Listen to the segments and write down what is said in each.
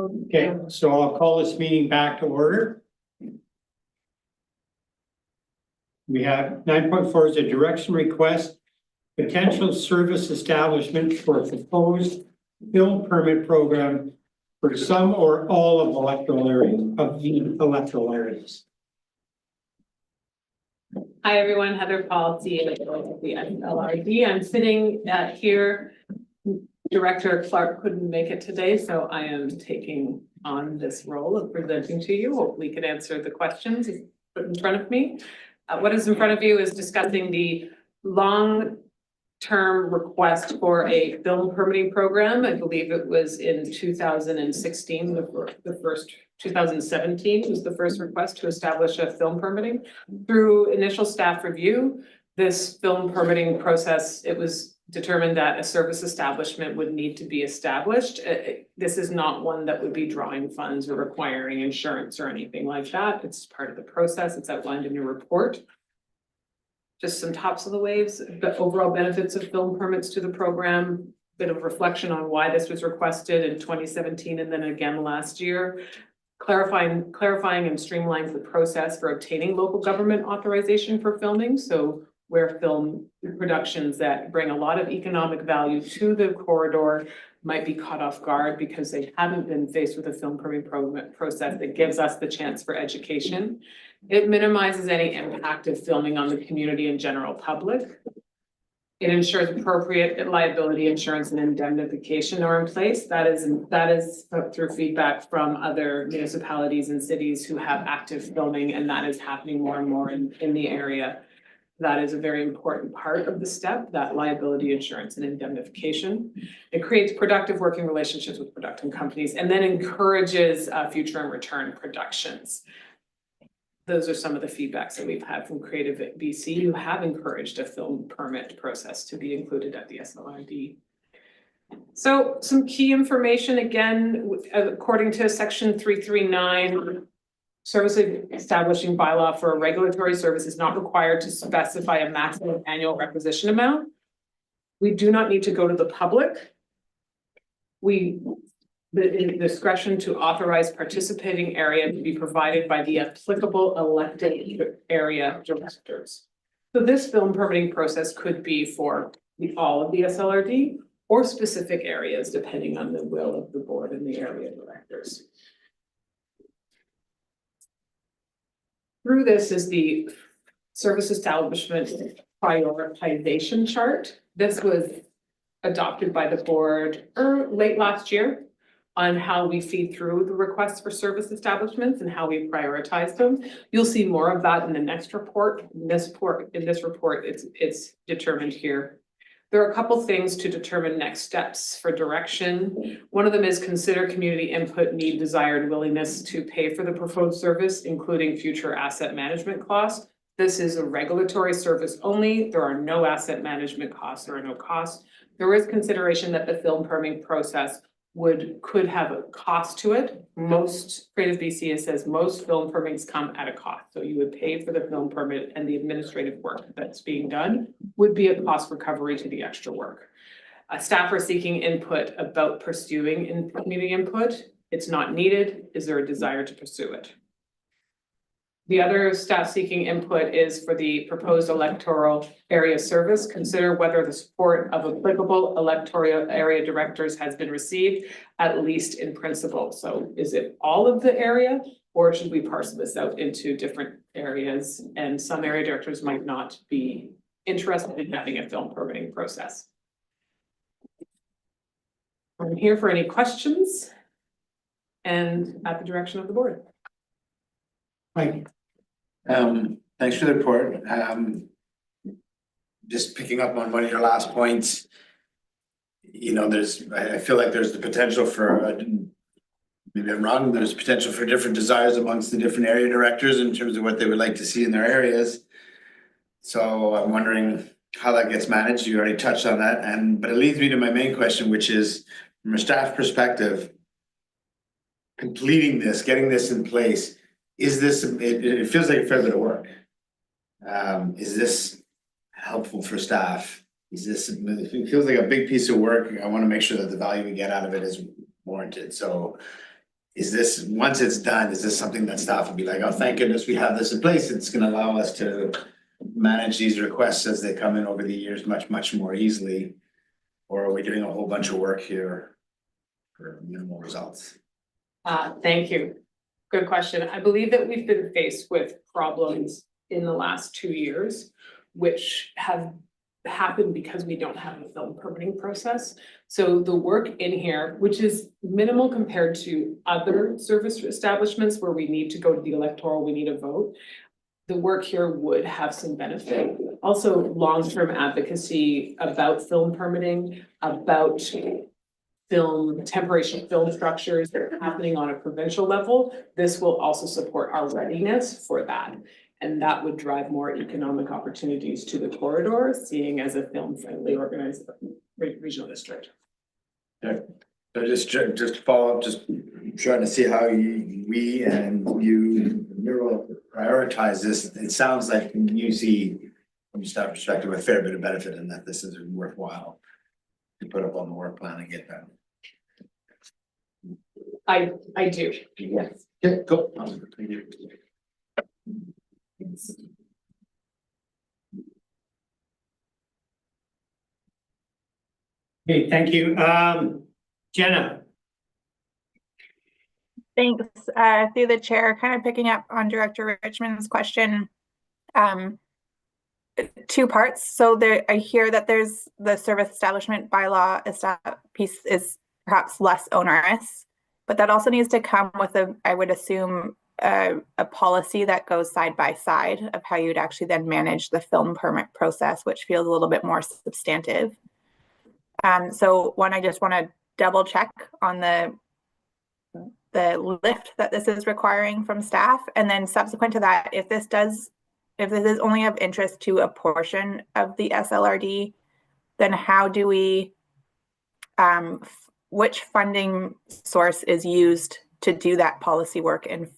Okay, so I'll call this meeting back to order. We have 9.4 is a direction request, potential service establishment for a proposed film permit program for some or all of the electoral areas. Hi, everyone. Heather Policy of the SLRD. I'm sitting here. Director Clark couldn't make it today, so I am taking on this role of presenting to you. Hopefully, we can answer the questions put in front of me. What is in front of you is discussing the long-term request for a film permitting program. I believe it was in 2016, the first 2017 was the first request to establish a film permitting. Through initial staff review, this film permitting process, it was determined that a service establishment would need to be established. This is not one that would be drawing funds or requiring insurance or anything like that. It's part of the process. It's outlined in your report. Just some tops of the waves, the overall benefits of film permits to the program, bit of reflection on why this was requested in 2017 and then again last year. Clarifying and streamlines the process for obtaining local government authorization for filming. So where film productions that bring a lot of economic value to the corridor might be caught off guard because they haven't been faced with a film permitting process that gives us the chance for education. It minimizes any impact of filming on the community and general public. It ensures appropriate liability insurance and indemnification are in place. That is through feedback from other municipalities and cities who have active filming, and that is happening more and more in the area. That is a very important part of the step, that liability insurance and indemnification. It creates productive working relationships with production companies and then encourages future and return productions. Those are some of the feedbacks that we've had from Creative BC who have encouraged a film permit process to be included at the SLRD. So some key information, again, according to section 339, service establishing bylaw for a regulatory service is not required to specify a maximum annual requisition amount. We do not need to go to the public. The discretion to authorize participating area to be provided by the applicable elected area directors. So this film permitting process could be for all of the SLRD or specific areas, depending on the will of the board and the area directors. Through this is the service establishment prioritization chart. This was adopted by the board late last year on how we feed through the requests for service establishments and how we prioritize them. You'll see more of that in the next report. In this report, it's determined here. There are a couple things to determine next steps for direction. One of them is consider community input, need, desire, and willingness to pay for the proposed service, including future asset management costs. This is a regulatory service only. There are no asset management costs. There are no costs. There is consideration that the film permitting process could have a cost to it. Most Creative BC says most film permits come at a cost. So you would pay for the film permit and the administrative work that's being done would be a cost recovery to the extra work. Staff are seeking input about pursuing community input. It's not needed. Is there a desire to pursue it? The other staff seeking input is for the proposed electoral area service. Consider whether the support of applicable electoral area directors has been received, at least in principle. So is it all of the area, or should we parse this out into different areas? And some area directors might not be interested in having a film permitting process. I'm here for any questions and at the direction of the board. Mike. Thanks for the report. Just picking up on one of your last points, you know, I feel like there's the potential for, maybe I'm wrong, there's potential for different desires amongst the different area directors in terms of what they would like to see in their areas. So I'm wondering how that gets managed. You already touched on that, but it leads me to my main question, which is from a staff perspective, completing this, getting this in place, is this, it feels like a fair bit of work. Is this helpful for staff? It feels like a big piece of work. I want to make sure that the value we get out of it is warranted. So is this, once it's done, is this something that staff will be like, oh, thank goodness we have this in place, it's gonna allow us to manage these requests as they come in over the years much more easily? Or are we doing a whole bunch of work here for minimal results? Thank you. Good question. I believe that we've been faced with problems in the last 2 years, which have happened because we don't have a film permitting process. So the work in here, which is minimal compared to other service establishments where we need to go to the electoral, we need a vote. The work here would have some benefit. Also, long-term advocacy about film permitting, about temporary film structures that are happening on a provincial level. This will also support our readiness for that. And that would drive more economic opportunities to the corridor, seeing as a film-friendly organized regional district. So just to follow up, just trying to see how we and you prioritize this. It sounds like you see from staff perspective a fair bit of benefit in that this is worthwhile to put up on the work plan and get that. I do, yes. Yeah, cool. Thank you. Okay, thank you. Jenna, Thanks. Through the chair, kind of picking up on Director Richmond's question. 2 parts. So there, I hear that there's the service establishment bylaw piece is perhaps less onerous, but that also needs to come with I would assume, a policy that goes side by side of how you'd actually then manage the film permit process, which feels a little bit more substantive. So one, I just want to double check on the lift that this is requiring from staff, and then subsequent to that, if this is only of interest to a portion of the SLRD, then how do we, which funding source is used to do that policy work and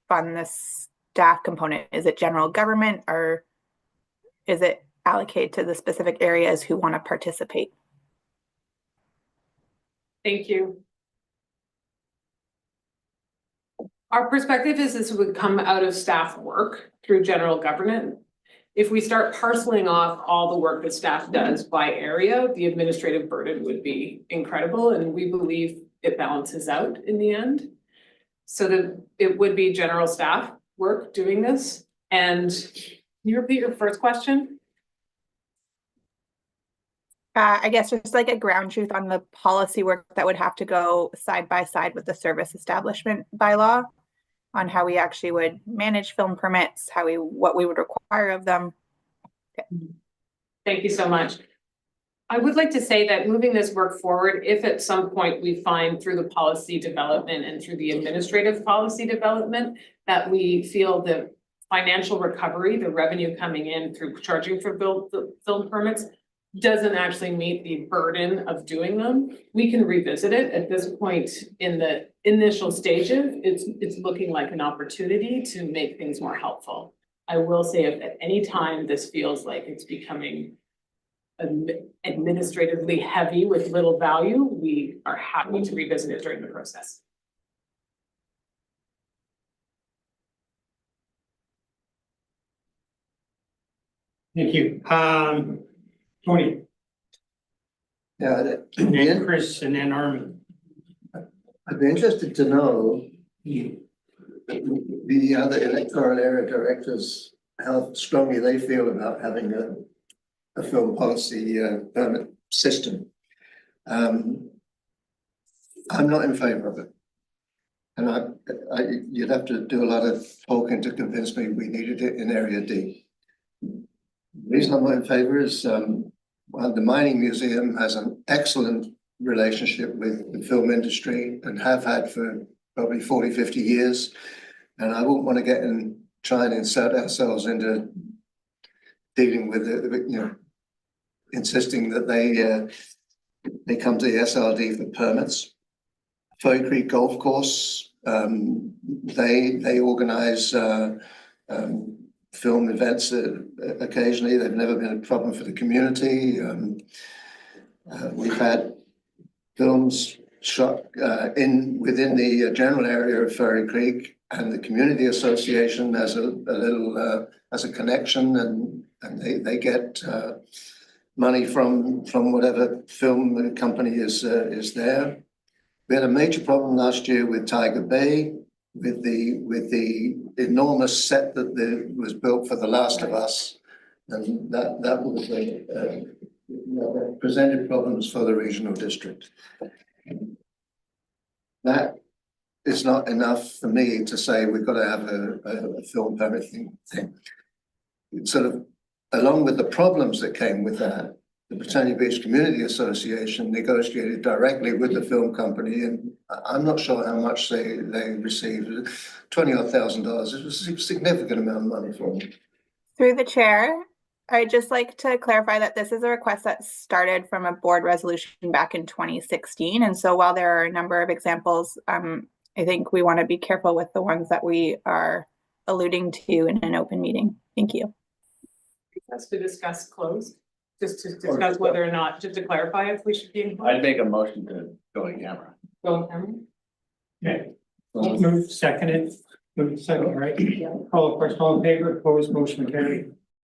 fund the staff component? Is it general government, or is it allocated to the specific areas who want to participate? Thank you. Our perspective is this would come out of staff work through general government. If we start parceling off all the work that staff does by area, the administrative burden would be incredible, and we believe it balances out in the end. So that it would be general staff work doing this. And can you repeat your first question? I guess just like a ground truth on the policy work that would have to go side by side with the service establishment bylaw on how we actually would manage film permits, what we would require of them. Okay. Thank you so much. I would like to say that moving this work forward, if at some point we find through the policy development and through the administrative policy development that we feel the financial recovery, the revenue coming in through charging for film permits doesn't actually meet the burden of doing them, we can revisit it. At this point in the initial stages, it's looking like an opportunity to make things more helpful. I will say if at any time this feels like it's becoming administratively heavy with little value, we are happy to revisit it during the process. thank you. Tony, Yeah, and then Chris, and then Armin. I'd be interested to know the other electoral area directors, how strongly they feel about having a film policy permit system. I'm not in favor of it. And you'd have to do a lot of talking to convince me we needed it in Area D. The reason I'm not in favor is well, the Mining Museum has an excellent relationship with the film industry and have had for probably 40, 50 years. And I wouldn't want to get and try and insert ourselves into dealing with it, insisting that they come to the SLRD for permits. Furry Creek Golf Course, they organize film events occasionally. They've never been a problem for the community. We've had films shot within the general area of Ferry Creek, and the community association as a little as a connection, and they get money from whatever film company is there. We had a major problem last year with Tiger Bay, with the enormous set that was built for The Last of Us, and that was that presented problems for the regional district. That is not enough for me to say we've got to have a film permit thing. Sort of along with the problems that came with that, the Britannia Beach Community Association negotiated directly with the film company, and I'm not sure how much they received. $20,000. It was a significant amount of money for them. Through the chair, I'd just like to clarify that this is a request that started from a board resolution back in 2016. And so while there are a number of examples, I think we want to be careful with the ones that we are alluding to in an open meeting. Thank you. That's to discuss closed, just to discuss whether or not, just to clarify if we should be in. I'd make a motion to go in camera. Go in camera. Okay, move seconded, move second, right? Call a question, all in favor, opposed, motion carried.